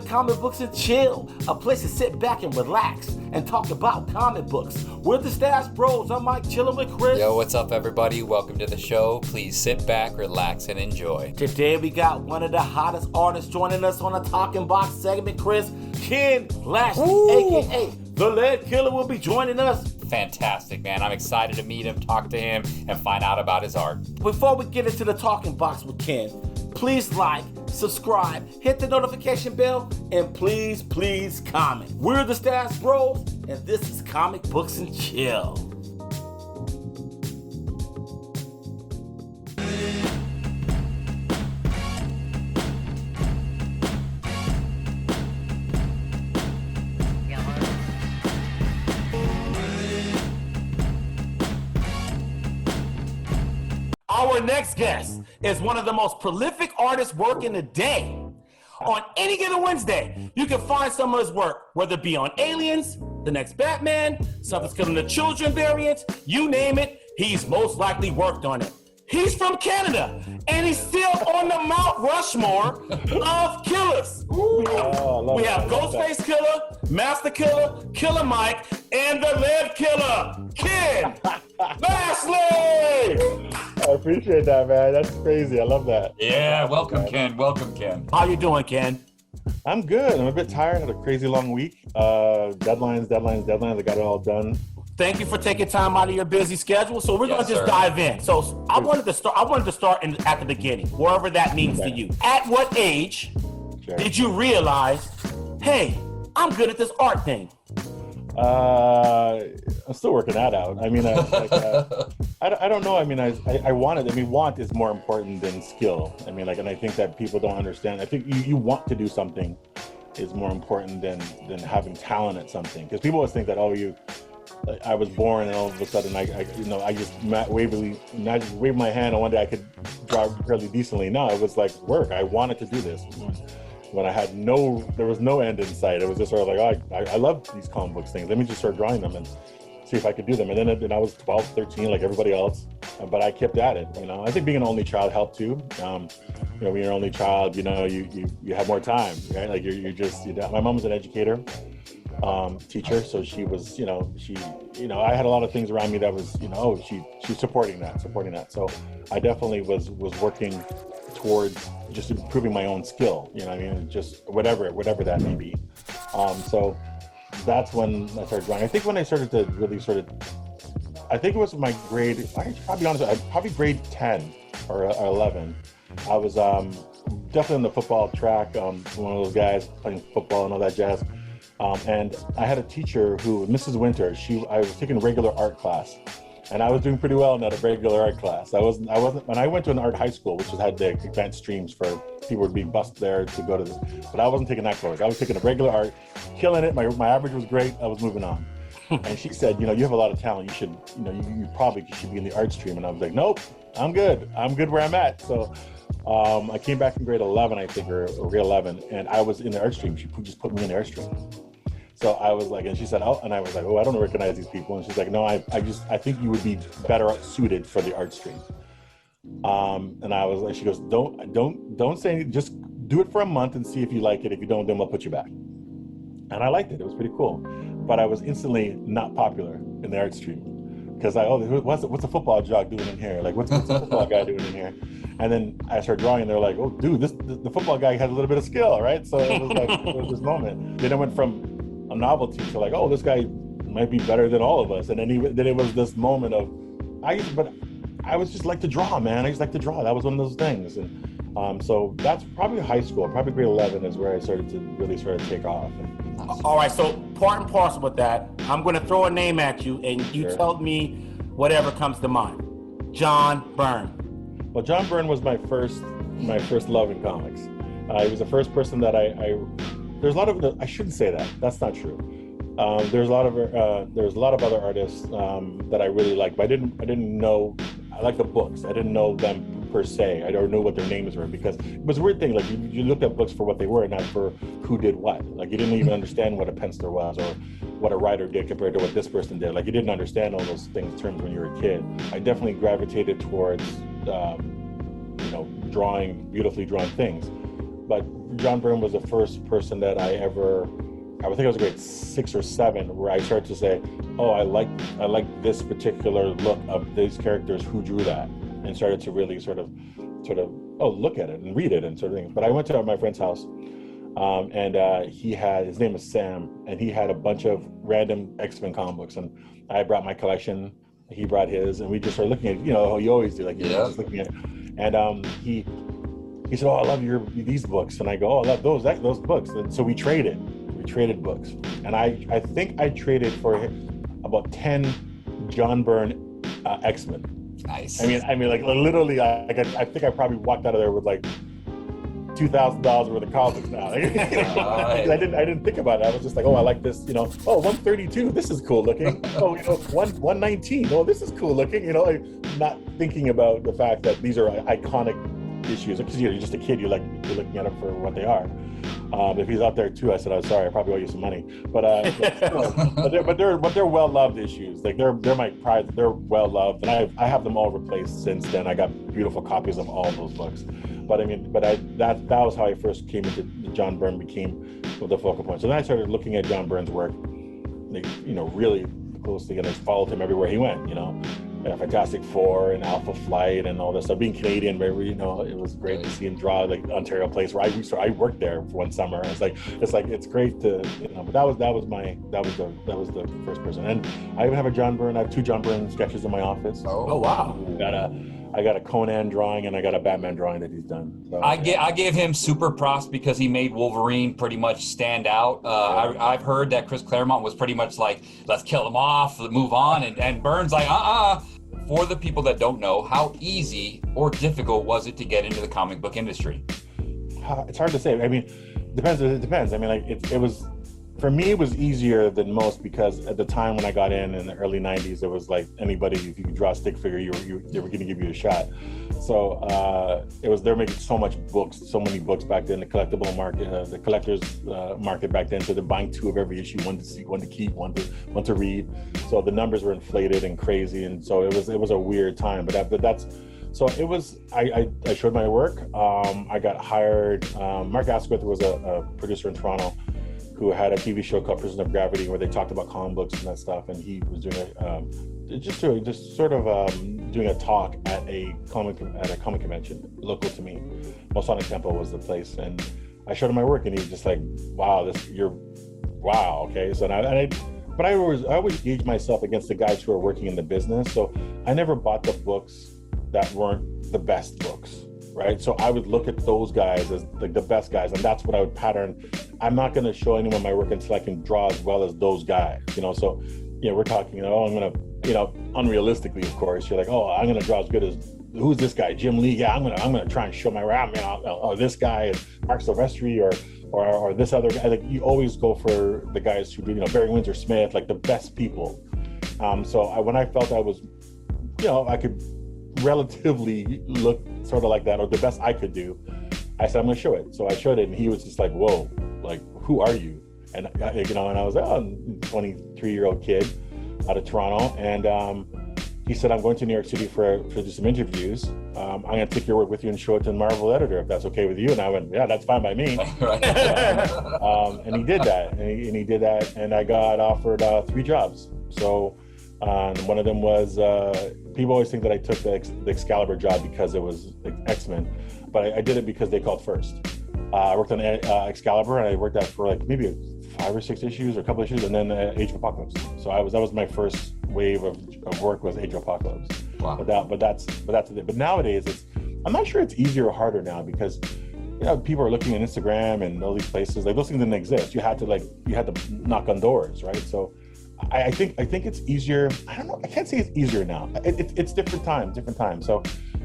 Comic Books and Chill, a place to sit back and relax and talk about comic books. We're the Stash Bros. I'm Mike, chilling with Chris. Yo, what's up, everybody? Welcome to the show. Please sit back, relax, and enjoy. Today we got one of the hottest artists joining us on a Talking Box segment, Chris. Ken Lashley, AKA the Ledkilla, will be joining us. Fantastic, man. I'm excited to meet him, talk to him, and find out about his art. Before we get into the Talking Box with Ken, please like, subscribe, hit the notification bell, and please comment. We're the Stash Bros, and this is Comic Books and Chill. Our next guest is one of the most prolific artists working today. On any given Wednesday, you can find some of his work, whether it be on Aliens, the next Batman, Something's Killing the Children variants, you name it, he's most likely worked on it. He's from Canada, and he's still on the Mount Rushmore of killers. We have Ghostface Killer, Master Killer, Killer Mike, and the Ledkilla, Ken Lashley! I appreciate that, man. That's crazy. I love that. Yeah, welcome, Ken. Welcome, Ken. How you doing, Ken? I'm good. I'm a bit tired. I had a crazy long week. Deadlines. I got it all done. Thank you for taking time out of your busy schedule. So we're going to just dive in. So I wanted to start at the beginning, wherever that means to you. At what age did you realize, hey, I'm good at this art thing? I'm still working that out. I mean, I don't know. I mean, I wanted. I mean, want is more important than skill. I mean, and I think that people don't understand. I think you want to do something is more important than having talent at something. Because people always think that, I was born and all of a sudden I just waved my hand and one day I could draw fairly decently. No, it was like work. I wanted to do this. When there was no end in sight. It was just sort of like, I love these comic books things. Let me just start drawing them and see if I could do them. And then I was 12, 13, like everybody else, but I kept at it. I think being an only child helped too. When you're an only child, you have more time, right? Like my mom was an educator, teacher, so she was, I had a lot of things around me that was, she's supporting that. So I definitely was working towards just improving my own skill, just whatever that may be. So that's when I started drawing. I think when I started to really I think it was my grade, probably grade 10 or 11. I was definitely on the football track, one of those guys playing football and all that jazz. And I had a teacher who, Mrs. Winter, I was taking a regular art class. And I was doing pretty well in that regular art class. When I went to an art high school, which had the advanced streams for people would be bused there to go to this, but I wasn't taking that course. I was taking a regular art, killing it. My average was great. I was moving on. And she said, you have a lot of talent. You should, you probably should be in the art stream. And I was like, nope, I'm good. I'm good where I'm at. So I came back in grade 11, I think, or grade 11, and I was in the art stream. She just put me in the art stream. So I was like, and she said, and I was like, I don't recognize these people. And she's like, no, I think you would be better suited for the art stream. And I was like, she goes, don't say anything, just do it for a month and see if you like it. If you don't, then we'll put you back. And I liked it. It was pretty cool. But I was instantly not popular in the art stream because what's a football jock doing in here? Like, what's a football guy doing in here? And then I started drawing, and they're like, oh, dude, the football guy has a little bit of skill, right? So it was like, it was this moment. Then I went from a novelty to like, this guy might be better than all of us. And then it was this moment of, I was just like to draw, man. I just like to draw. That was one of those things. And so that's probably high school, probably grade 11 is where I started to really take off. All right, so part and parcel with that, I'm going to throw a name at you and you tell me whatever comes to mind. John Byrne. Well, John Byrne was my first love in comics. He was the first person that there's a lot of, I shouldn't say that. That's not true. There's a lot of other artists that I really like, but I didn't know. I like the books. I didn't know them per se. I don't know what their names were because it was a weird thing. Like you looked at books for what they were, not for who did what. Like you didn't even understand what a penciler was or what a writer did compared to what this person did. Like you didn't understand all those terms when you were a kid. I definitely gravitated towards, beautifully drawn things. But John Byrne was the first person that I think I was grade 6 or 7, where I started to say, oh, I like this particular look of these characters, who drew that, and started to really sort of look at it and read it and sort of things. But I went to my friend's house, and his name is Sam, and he had a bunch of random X-Men comic books, and I brought my collection, he brought his, and we just started looking at, how you always do, just looking at it. And he said, oh, I love these books, and I go, oh, I love those books. And so we traded books, and I think I traded for about 10 John Byrne X-Men. Nice. I mean, like literally, I think I probably walked out of there with like $2,000 worth of comics now. I didn't think about it. I was just like, oh, I like this. Oh, 132. This is cool looking. Oh, 119. Oh, this is cool looking. Like, not thinking about the fact that these are iconic issues. Because you're just a kid. You're looking at them for what they are. If he's out there too, I said, I'm sorry, I probably owe you some money. But they're well loved issues. Like they're my pride. They're well loved, and I have them all replaced since then. I got beautiful copies of all those books. But that was how I first came into John Byrne, became the focal point. So then I started looking at John Byrne's work, really closely, and I followed him everywhere he went. Fantastic Four and Alpha Flight and all this stuff. Being Canadian, it was great to see him draw like Ontario Place, where I worked there for one summer. It's great to, but that was the first person. And I even have I have 2 John Byrne sketches in my office. Oh wow! I got a Conan drawing and I got a Batman drawing that he's done. So, I give him super props because he made Wolverine pretty much stand out. I've heard that Chris Claremont was pretty much like, let's kill him off, move on, and Byrne's like, For the people that don't know, how easy or difficult was it to get into the comic book industry? It's hard to say. It depends. It was. For me, it was easier than most because at the time when I got in the early 90s, it was like anybody, if you could draw a stick figure, they were going to give you a shot. So they were making so many books back then, the collectible market, the collector's market back then. So they're buying 2 of every issue, one to see, one to keep, one to read. So the numbers were inflated and crazy. And so it was a weird time, I showed my work. I got hired. Mark Asquith was a producer in Toronto who had a TV show called Prison of Gravity, where they talked about comic books and that stuff, and he was doing doing a talk at a comic convention local to me. Masonic Temple was the place, and I showed him my work, and he was just like, "Wow, wow, okay." So but I always gauge myself against the guys who are working in the business. So I never bought the books that weren't the best books. Right. So I would look at those guys as like the best guys, and that's what I would pattern. I'm not going to show anyone my work until I can draw as well as those guys, So, we're talking, I'm going to, unrealistically, of course, you're like, oh, I'm going to draw as good as, who's this guy? Jim Lee. Yeah, I'm going to try and show my work. This guy is Mark Silvestri or this other guy. Like, you always go for the guys who do, Barry Windsor Smith, like the best people. When I felt I was, I could relatively look sort of like that, or the best I could do, I said, I'm going to show it. So I showed it, and he was just like, whoa, like, who are you? And, and I was like, oh, I'm a 23-year-old kid out of Toronto. And he said, I'm going to New York City for do some interviews. I'm going to take your work with you and show it to the Marvel editor, if that's okay with you. And I went, yeah, that's fine by me. And he did that. And he did that. And I got offered 3 jobs. So one of them was, people always think that I took the Excalibur job because it was X-Men, but I did it because they called first. I worked on Excalibur, and I worked that for like maybe 5 or 6 issues or a couple issues, and then Age of Apocalypse. So that was my first wave of work, was Age of Apocalypse. Wow. But that's it. But nowadays, I'm not sure it's easier or harder now, because people are looking at Instagram and all these places, like those things didn't exist. You had to knock on doors, right? So I think it's easier. I don't know. I can't say it's easier now. It's different times. So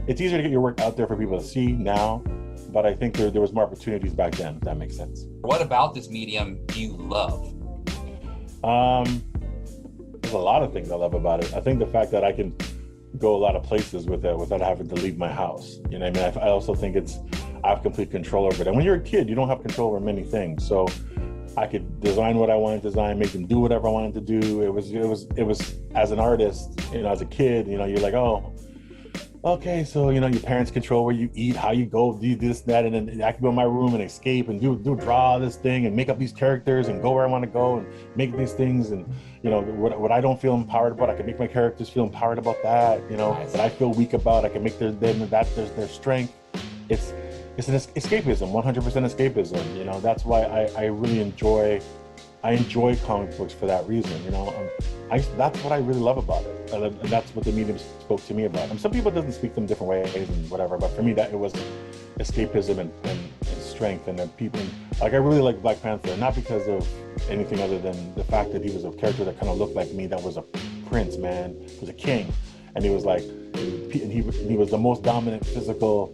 it's easier to get your work out there for people to see now. But I think there was more opportunities back then, if that makes sense. What about this medium do you love? There's a lot of things I love about it. I think the fact that I can go a lot of places with it without having to leave my house. I also think I have complete control over it. And when you're a kid, you don't have control over many things. So I could design what I wanted to design, make them do whatever I wanted to do. It was as an artist, as a kid, you're like, oh, okay, so your parents control where you eat, how you go, do this, that, and then I can go in my room and escape and draw this thing and make up these characters and go where I want to go and make these things, and what I don't feel empowered about, I can make my characters feel empowered about that. What I feel weak about, I can make them their strength. It's an escapism, 100% escapism. That's why I really enjoy comic books for that reason. That's what I really love about it, and that's what the medium spoke to me about. And some people doesn't speak them different ways and whatever, but for me, that it was escapism and strength, and that people I really like Black Panther, not because of anything other than the fact that he was a character that kind of looked like me, that was a prince, man, he was a king, and he was like, and he was the most dominant physical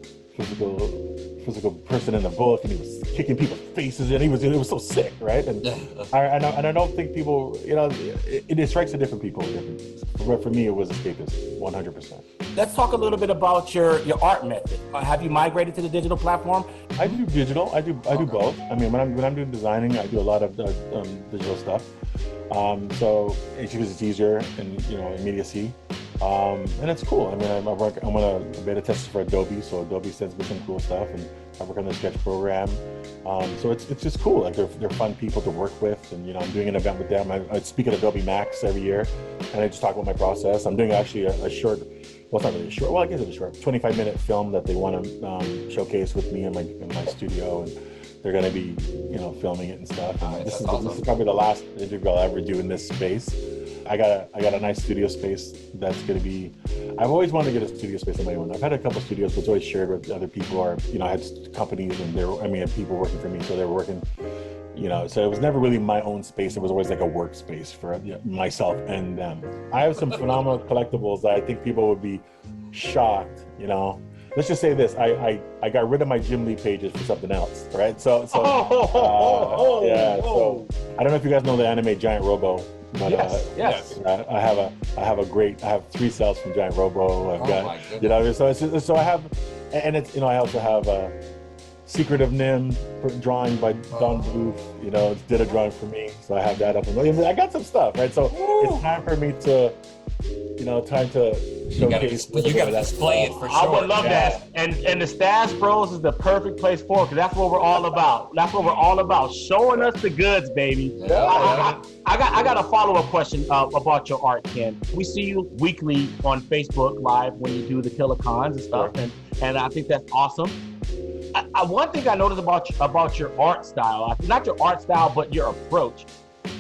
person in the book, and he was kicking people's faces, and it was so sick, right? And I don't think people, it strikes a different people with different things. But for me, it was escapism, 100%. Let's talk a little bit about your art method. Have you migrated to the digital platform? I do digital. I do both. I mean, when I'm doing designing, I do a lot of digital stuff. So it's because it's easier and immediacy. And it's cool. I mean, I'm on a beta test for Adobe, so Adobe sends me some cool stuff, and I work on the sketch program. So it's just cool. Like they're fun people to work with, and I'm doing an event with them. I speak at Adobe Max every year, and I just talk about my process. I'm doing actually a short, well, it's not really a short. Well, I guess it's a short, 25-minute film that they want to showcase with me in my studio, and they're going to be filming it and stuff. And this is probably the last interview I'll ever do in this space. I got a nice studio space that's going to be. I've always wanted to get a studio space on my own. I've had a couple studios, but it's always shared with other people, or I had companies and I had people working for me, so they were working. So it was never really my own space. It was always like a workspace for myself and them. I have some phenomenal collectibles that I think people would be shocked. Let's just say this: I got rid of my Jim Lee pages for something else, right? So I don't know if you guys know the anime Giant Robo. But, yes. I have 3 cells from Giant Robo. I've got, so I have, and it's, I also have Secret of Nim drawing by Don Bluth. Did a drawing for me, so I have that up. And I got some stuff, right? So it's time for me to, time to showcase. You got to display it for sure. I would love that. And the Stash Bros is the perfect place for it, because that's what we're all about. That's what we're all about, showing us the goods, baby. I got a follow-up question about your art, Ken. We see you weekly on Facebook Live when you do the Killer Cons and stuff, and I think that's awesome. One thing I noticed about your art style, not your art style, but your approach.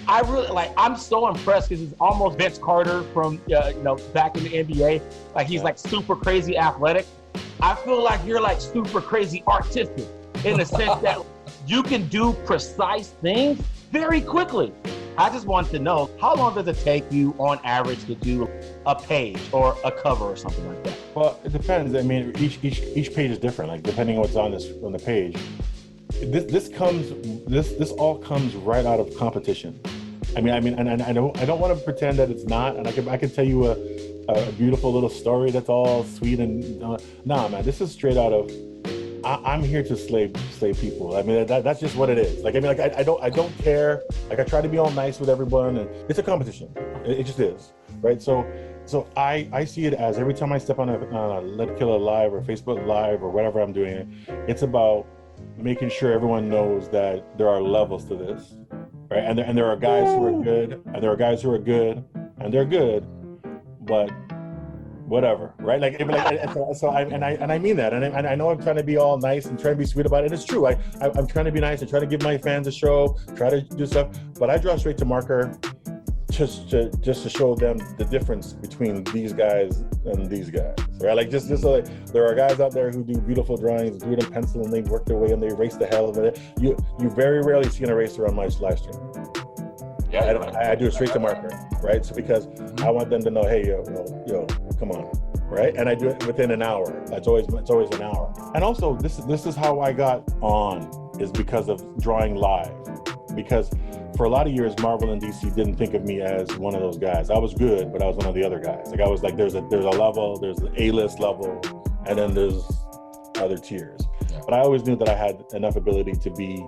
I really I'm so impressed, because it's almost Vince Carter from back in the NBA. Like he's like super crazy athletic. I feel like you're like super crazy artistic, in the sense that you can do precise things very quickly. I just want to know, how long does it take you on average to do a page or a cover or something like that? Well, it depends. I mean, each page is different. Like depending on what's on the page. This all comes right out of competition. I mean, and I don't want to pretend that it's not. And I can tell you a beautiful little story that's all sweet and nah, man. This is straight out of. I'm here to slay people. I mean, that's just what it is. Like, I mean, like I don't care. Like, I try to be all nice with everyone, and it's a competition. It just is, right? So I see it as every time I step on a Ledkilla Live or Facebook Live or whatever I'm doing, it's about making sure everyone knows that there are levels to this, right? And there are guys who are good, and there are guys who are good, and they're good, but whatever, right? Like so I mean that, and I know I'm trying to be all nice and trying to be sweet about it. And it's true. I'm trying to be nice and try to give my fans a show, try to do stuff, but I draw straight to marker, just to show them the difference between these guys and these guys, right? Like just so like, there are guys out there who do beautiful drawings, do it in pencil, and they work their way and they erase the hell of it. You very rarely see an eraser on my live stream. Yeah, I do it straight to marker, right? So because I want them to know, hey, yo, come on, right? And I do it within an hour. It's always an hour. And also, this is how I got on, is because of drawing live. Because for a lot of years, Marvel and DC didn't think of me as one of those guys. I was good, but I was one of the other guys. Like I was like, there's a level, there's the A-list level, and then there's other tiers. Yeah. But I always knew that I had enough ability to be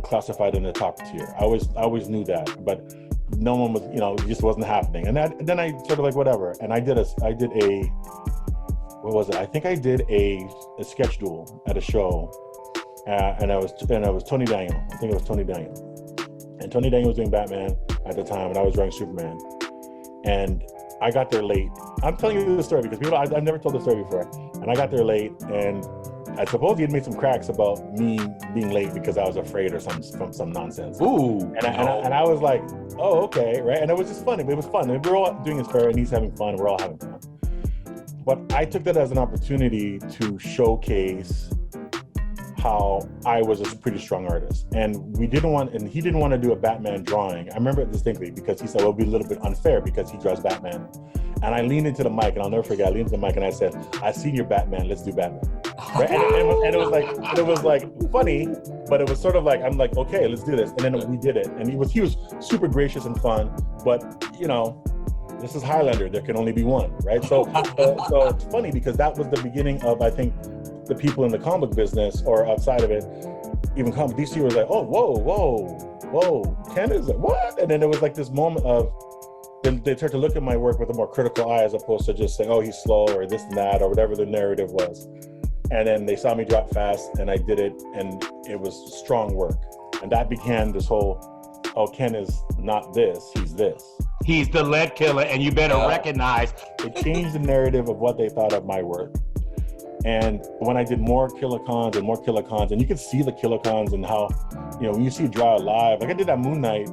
classified in the top tier. I always knew that, but no one was, it just wasn't happening. And then I sort of like whatever. And I did a what was it? I think I did a sketch duel at a show, and I was Tony Daniel. I think it was Tony Daniel, and Tony Daniel was doing Batman at the time, and I was drawing Superman, and I got there late. I'm telling you the story because people I've never told the story before, and I got there late, and I suppose he had made some cracks about me being late because I was afraid or some nonsense. Ooh. And I was like, oh, okay, right? And it was just funny. It was fun. We're all doing this fair, and he's having fun. We're all having fun. But I took that as an opportunity to showcase how I was a pretty strong artist. And he didn't want to do a Batman drawing. I remember it distinctly because he said, well, it'll be a little bit unfair because he draws Batman. And I leaned into the mic, and I'll never forget, I leaned into the mic and I said, I've seen your Batman, let's do Batman. Right? And it was like funny, but it was sort of like, I'm like, okay, let's do this. And then we did it. And he was super gracious and fun, but you know, this is Highlander, there can only be one, right? So it's funny because that was the beginning of, I think, the people in the comic business or outside of it, even comic, DC was like, oh, whoa, Ken is like, what? And then there was like this moment of, then they started to look at my work with a more critical eye as opposed to just saying, oh, he's slow or this and that or whatever the narrative was. And then they saw me drop fast and I did it, and it was strong work. And that began this whole, oh, Ken is not this, he's this. He's the Ledkilla, and you better recognize. It changed the narrative of what they thought of my work. And when I did more Killicons, and you could see the Killicons and how, you know, when you see Draw Live, like I did that Moon Knight,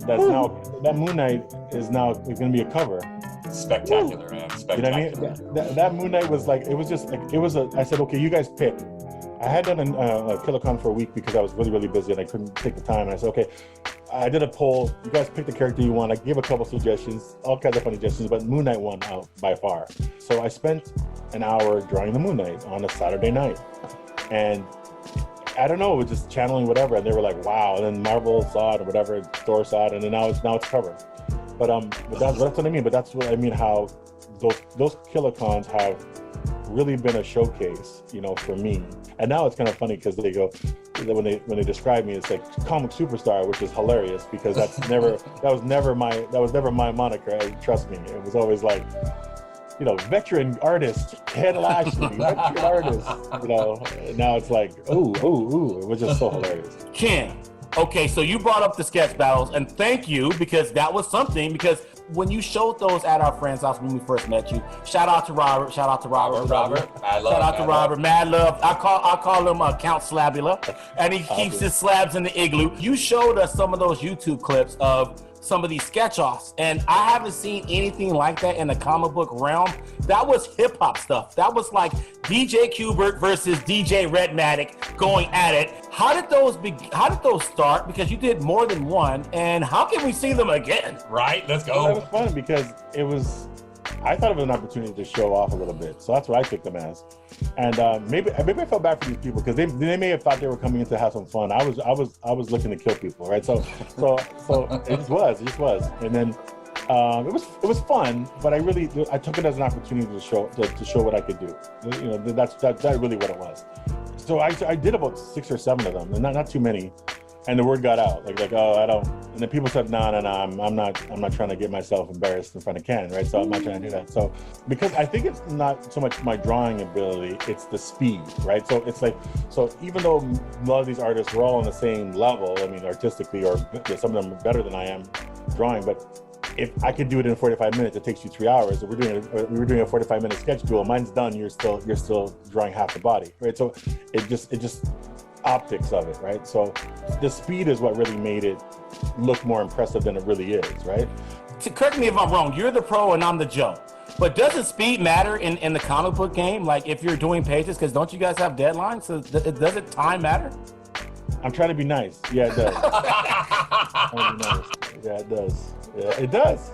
that Moon Knight is going to be a cover. Spectacular, man. Spectacular. You know what I mean? That Moon Knight was like, I said, okay, you guys pick. I had done a Killicon for a week because I was really, really busy and I couldn't take the time. And I said, okay, I did a poll. You guys pick the character you want. I gave a couple suggestions, all kinds of funny suggestions, but Moon Knight won out by far. So I spent an hour drawing the Moon Knight on a Saturday night. And I don't know, it was just channeling whatever. And they were like, wow. And then Marvel saw it or whatever, Thor saw it. And then now it's covered. But that's what I mean. But that's what I mean, how those Killicons have really been a showcase, you know, for me. And now it's kind of funny because they go, when they describe me, it's like comic superstar, which is hilarious because that was never my moniker. Trust me, it was always like, you know, veteran artist, Ted Lashley, veteran artist. You know, now it's like, ooh, it was just so hilarious. Ken, okay, so you brought up the sketch battles, and thank you, because that was something, because when you showed those at our friend's house when we first met you, shout out to Robert. Mad love. Shout out to Robert. Mad love. I call him Count Slabula, and he keeps his slabs in the igloo. You showed us some of those YouTube clips of some of these sketch-offs, and I haven't seen anything like that in the comic book realm. That was hip-hop stuff. That was like DJ Qbert versus DJ Redmatic going at it. How did those start? Because you did more than one, and how can we see them again? Right, let's go. Well, that was fun because I thought it was an opportunity to show off a little bit. So that's what I took them as. And maybe I felt bad for these people because they may have thought they were coming in to have some fun. I was looking to kill people, right? So it just was. And then it was fun, but I took it as an opportunity to show what I could do. You know, that's really what it was. So I did about 6 or 7 of them, and not too many. And the word got out, like oh, I don't. And then people said, no, I'm not trying to get myself embarrassed in front of Ken, right? So I'm not trying to do that. So because I think it's not so much my drawing ability, it's the speed, right? So it's like, so even though a lot of these artists were all on the same level, I mean, artistically, or some of them are better than I am drawing, but if I could do it in 45 minutes, it takes you 3 hours. If we were doing a 45-minute sketch duel, mine's done, you're still drawing half the body, right? So it just optics of it, right? So the speed is what really made it look more impressive than it really is, right? Correct me if I'm wrong, you're the pro and I'm the Joe. But doesn't speed matter in the comic book game? Like if you're doing pages, because don't you guys have deadlines? So doesn't time matter? I'm trying to be nice. Yeah, it does. Yeah, it does. Yeah, it does.